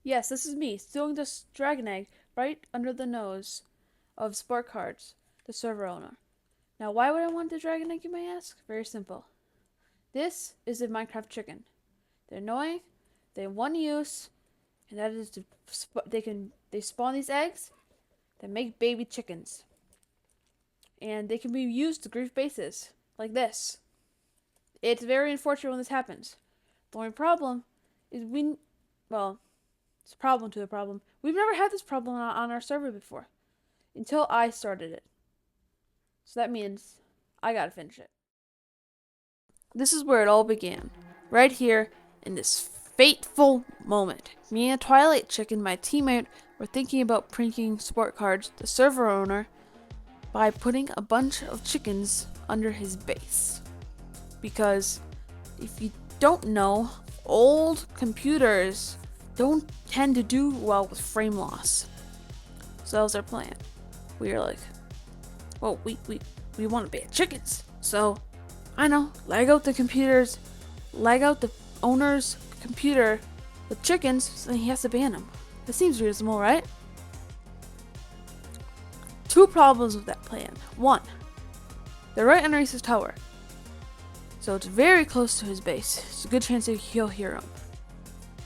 Yes, this is me, stealing this dragon egg right under the nose of Sport Cards, the server owner. Now, why would I want the dragon egg, you may ask? Very simple. This is a Minecraft chicken. They're annoying, they have one use, and that is to they spawn these eggs that make baby chickens. And they can be used to grief bases, like this. It's very unfortunate when this happens. The only problem is well, it's a problem to the problem. We've never had this problem on our server before until I started it. So that means I gotta finish it. This is where it all began. Right here in this fateful moment. Me and Twilight Chicken, my teammate, were thinking about pranking Sport Cards, the server owner, by putting a bunch of chickens under his base. Because if you don't know, old computers don't tend to do well with frame loss. So that was our plan. We were like, well, we want to ban chickens. So, I know, lag out the computers, lag out the owner's computer with chickens, so he has to ban them. That seems reasonable, right? Two problems with that plan. One, they're right underneath his tower. So it's very close to his base. It's a good chance that he'll hear him.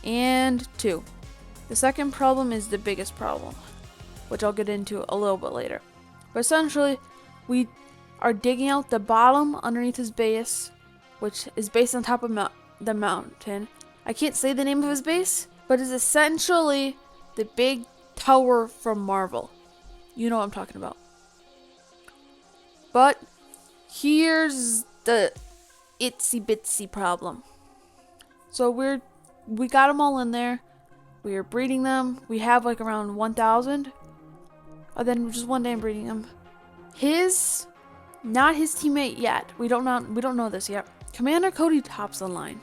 And two, the second problem is the biggest problem, which I'll get into a little bit later. But essentially, we are digging out the bottom underneath his base, which is based on top of the mountain. I can't say the name of his base, but it's essentially the big tower from Marvel. You know what I'm talking about. But here's the itsy bitsy problem. So we got them all in there. We are breeding them. We have like around 1,000. And then just one day I'm breeding them. Not his teammate yet. We don't know this yet. Commander Cody tops the line.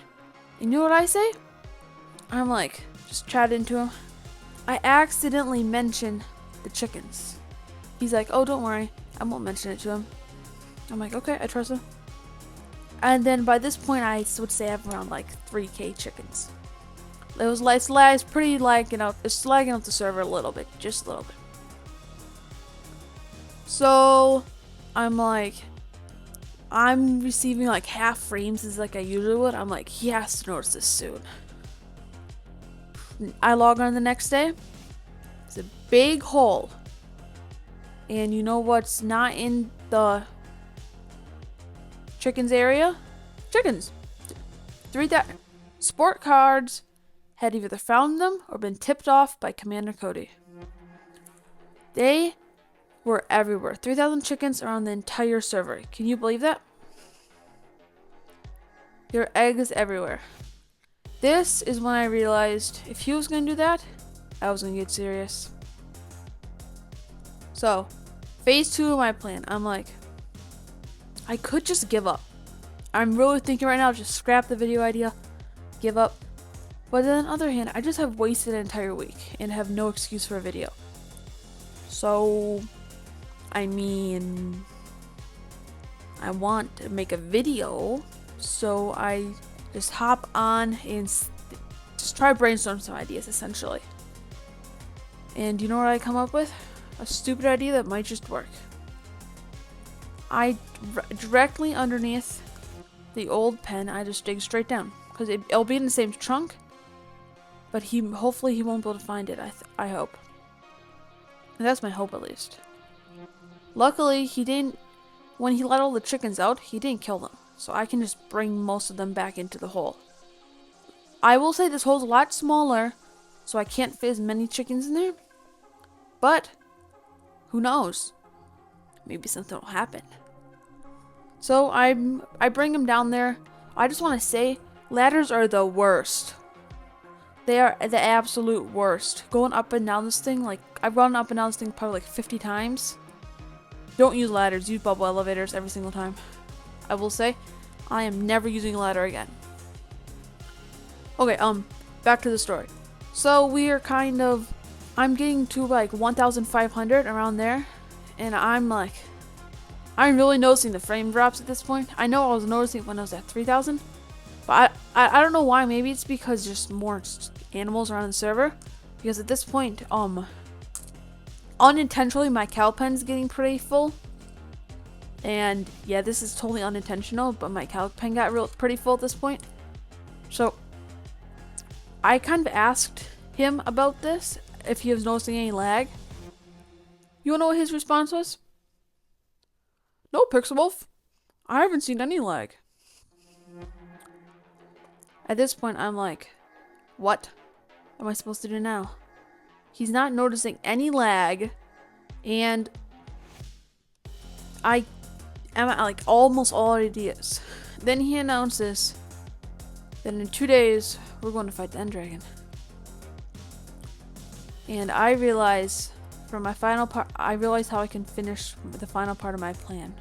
And you know what I say? I'm like, just chatting to him. I accidentally mention the chickens. He's like, oh, don't worry. I won't mention it to him. I'm like, okay, I trust him. And then by this point, I would say I have around like 3K chickens. It's pretty lagging out. It's lagging out the server a little bit, just a little bit. So I'm like, I'm receiving like half frames as like I usually would. I'm like, he has to notice this soon. I log on the next day. It's a big hole. And you know what's not in the chickens area? Chickens. Sport Cards had either found them or been tipped off by Commander Cody. They were everywhere. 3,000 chickens are on the entire server. Can you believe that? There are eggs everywhere. This is when I realized if he was going to do that, I was going to get serious. So, phase 2 of my plan. I'm like, I could just give up. I'm really thinking right now, just scrap the video idea, give up. But then on the other hand, I just have wasted an entire week and have no excuse for a video. So, I mean, I want to make a video, so I just hop on and just try to brainstorm some ideas, essentially. And you know what I come up with? A stupid idea that might just work. Directly underneath the old pen, I just dig straight down. Because it'll be in the same trunk, but hopefully he won't be able to find it, I hope. And that's my hope, at least. Luckily, when he let all the chickens out, he didn't kill them. So I can just bring most of them back into the hole. I will say this hole's a lot smaller, so I can't fit as many chickens in there. But, who knows? Maybe something will happen. So I bring him down there. I just want to say, ladders are the worst. They are the absolute worst. Going up and down this thing, like, I've gone up and down this thing probably like 50 times. Don't use ladders, use bubble elevators every single time. I will say, I am never using a ladder again. Okay, back to the story. So we are I'm getting to like 1,500 around there, and I'm really noticing the frame drops at this point. I know I was noticing it when I was at 3,000, but I don't know why. Maybe it's because just more animals are on the server. Because at this point, unintentionally my cow pen's getting pretty full. And yeah, this is totally unintentional, but my cow pen got pretty full at this point. So I kind of asked him about this, if he was noticing any lag. You wanna know what his response was? No, Pixelwolf. I haven't seen any lag. At this point, I'm like, what am I supposed to do now? He's not noticing any lag, and I am at like almost all ideas. Then he announces that in 2 days, we're going to fight the End Dragon. And I realize, for my final part, I realize how I can finish the final part of my plan.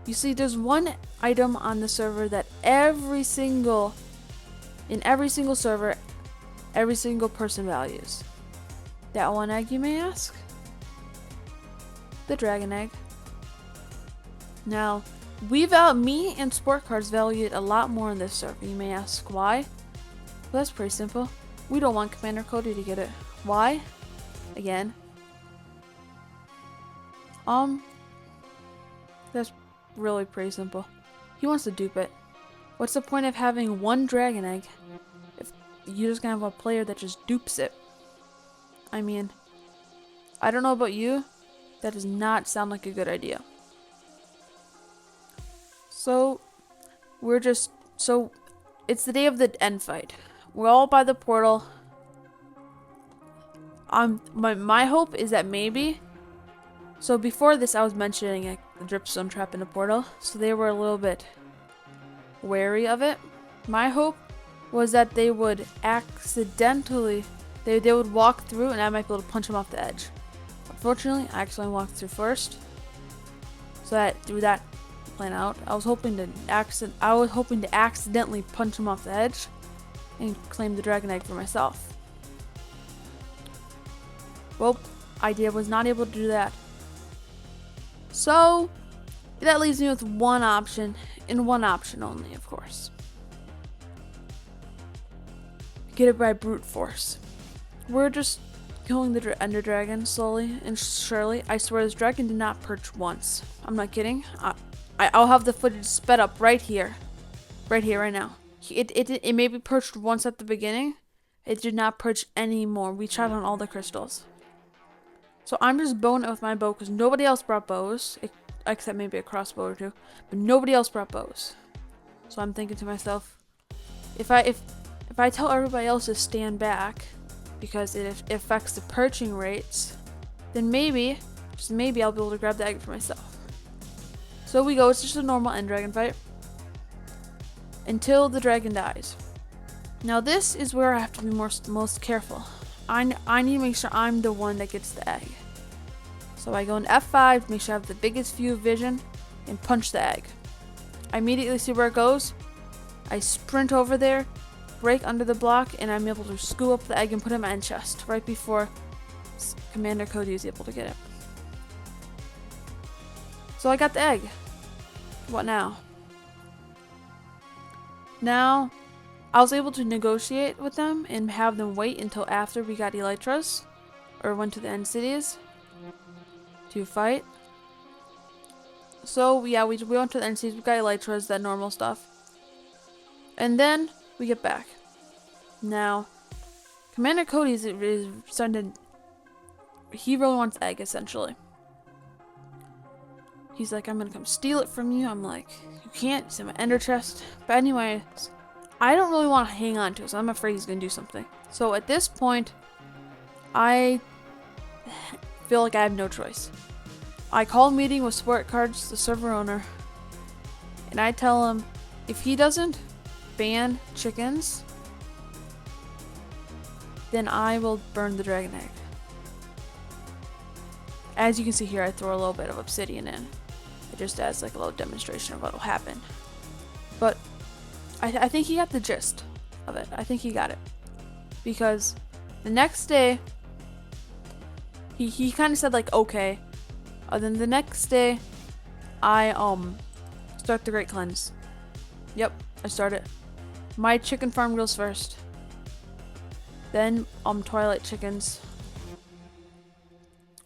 You see, there's one item on the server that in every single server, every single person values. That one egg, you may ask? The dragon egg. Now, me and Sport Cards value it a lot more in this server. You may ask why? Well, that's pretty simple. We don't want Commander Cody to get it. Why? Again. That's really pretty simple. He wants to dupe it. What's the point of having one dragon egg if you're just gonna have a player that just dupes it? I mean, I don't know about you, that does not sound like a good idea. So, it's the day of the end fight. We're all by the portal. My hope is that maybe. So before this, I was mentioning the dripstone trap in the portal, so they were a little bit wary of it. My hope was that they would accidentally, they would walk through, and I might be able to punch them off the edge. Unfortunately, I accidentally walked through first, so that threw that plan out. I was hoping to accidentally punch them off the edge and claim the dragon egg for myself. Well, I was not able to do that. So, that leaves me with one option, and one option only, of course. Get it by brute force. We're just killing the Ender Dragon slowly and surely. I swear this dragon did not perch once. I'm not kidding. I'll have the footage sped up right here. Right here, right now. It maybe perched once at the beginning. It did not perch anymore. We tried on all the crystals. So I'm just bowing it with my bow because nobody else brought bows, except maybe a crossbow or two, but nobody else brought bows. So I'm thinking to myself, if I tell everybody else to stand back because it affects the perching rates, then maybe, just maybe, I'll be able to grab the egg for myself. So we go. It's just a normal end dragon fight until the dragon dies. Now this is where I have to be most careful. I need to make sure I'm the one that gets the egg. So I go in F5 to make sure I have the biggest view of vision and punch the egg. I immediately see where it goes. I sprint over there, break under the block, and I'm able to scoop up the egg and put it in my end chest right before Commander Cody is able to get it. So I got the egg. What now? Now, I was able to negotiate with them and have them wait until after we got Elytras, or went to the end cities to fight. So yeah, we went to the end cities, we got Elytras, that normal stuff. And then we get back. Now, Commander Cody is starting to, he really wants egg, essentially. He's like, I'm gonna come steal it from you. I'm like, you can't, it's in my ender chest. But anyways, I don't really want to hang on to it, so I'm afraid he's gonna do something. So at this point, I feel like I have no choice. I call a meeting with Sport Cards, the server owner, and I tell him if he doesn't ban chickens, then I will burn the dragon egg. As you can see here, I throw a little bit of obsidian in. It just adds like a little demonstration of what will happen. But I think he got the gist of it. I think he got it. Because the next day, he kind of said like, okay. Then the next day, I start the Great Then, Twilight chickens.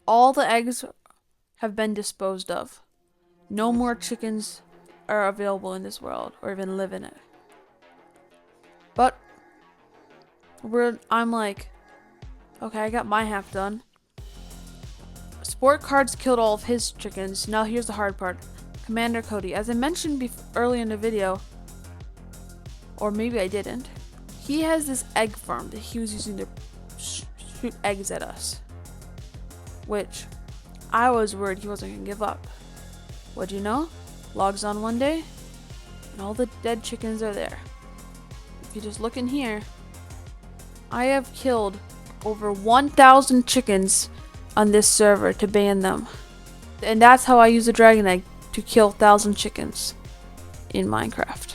All the eggs have been disposed of. No more chickens are available in this world or even live in it. But I'm like, okay, I got my half done. Sport Cards killed all of his chickens. Now here's the hard part. Commander Cody. As I mentioned early in the video, or maybe I didn't, he has this egg farm that he was using to shoot eggs at us. Which I was worried he wasn't going to give up. What'd you know? Logs on one day, and all the dead chickens are there. If you just look in here, I have killed over 1,000 chickens on this server to ban them. And that's how I use a dragon egg to kill 1,000 chickens in Minecraft.